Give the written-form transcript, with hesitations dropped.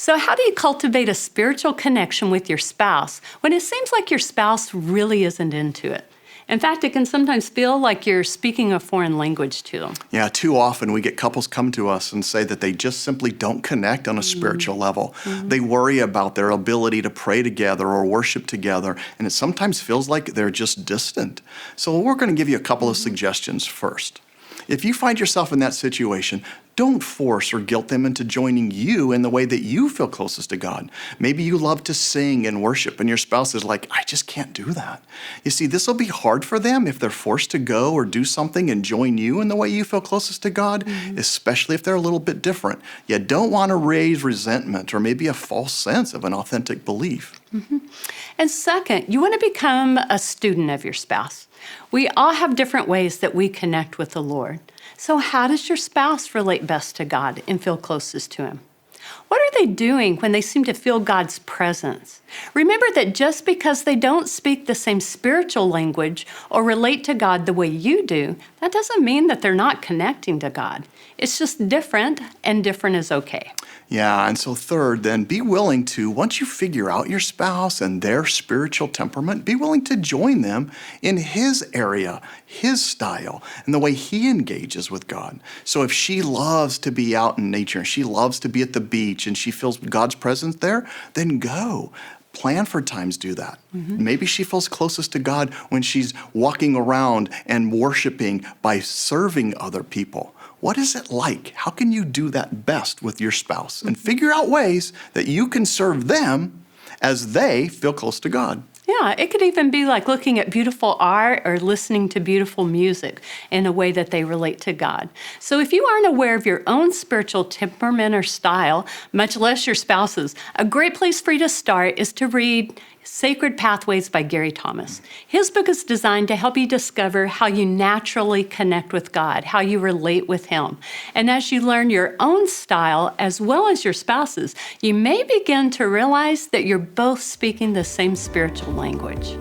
So how do you cultivate a spiritual connection with your spouse when it seems like your spouse really isn't into it? In fact, it can sometimes feel like you're speaking a foreign language to them. Yeah, too often we get couples come to us and say that they just simply don't connect on a spiritual level. They worry about their ability to pray together or worship together, and it sometimes feels like they're just distant. So we're going to give you a couple of suggestions first. If you find yourself in that situation, don't force or guilt them into joining you in the way that you feel closest to God. Maybe you love to sing and worship, and your spouse is like, I just can't do that. You see, this will be hard for them if they're forced to go or do something and join you in the way you feel closest to God, especially if they're a little bit different. You don't want to raise resentment or maybe a false sense of an authentic belief. And second, you want to become a student of your spouse. We all have different ways that we connect with the Lord. So how does your spouse relate best to God and feel closest to Him? What are they doing when they seem to feel God's presence? Remember that just because they don't speak the same spiritual language or relate to God the way you do, that doesn't mean that they're not connecting to God. It's just different, and different is okay. Yeah, and so third, then be willing to, once you figure out your spouse and their spiritual temperament, be willing to join them in his area, his style, and the way he engages with God. So if she loves to be out in nature, and she loves to be at the beach, and she feels God's presence there, then go. Plan for times do that. Maybe she feels closest to God when she's walking around and worshiping by serving other people. What is it like? How can you do that best with your spouse? And figure out ways that you can serve them as they feel close to God. Yeah, it could even be like looking at beautiful art or listening to beautiful music in a way that they relate to God. So if you aren't aware of your own spiritual temperament or style, much less your spouse's, a great place for you to start is to read Sacred Pathways by Gary Thomas. His book is designed to help you discover how you naturally connect with God, how you relate with Him. And as you learn your own style as well as your spouse's, you may begin to realize that you're both speaking the same spiritual language.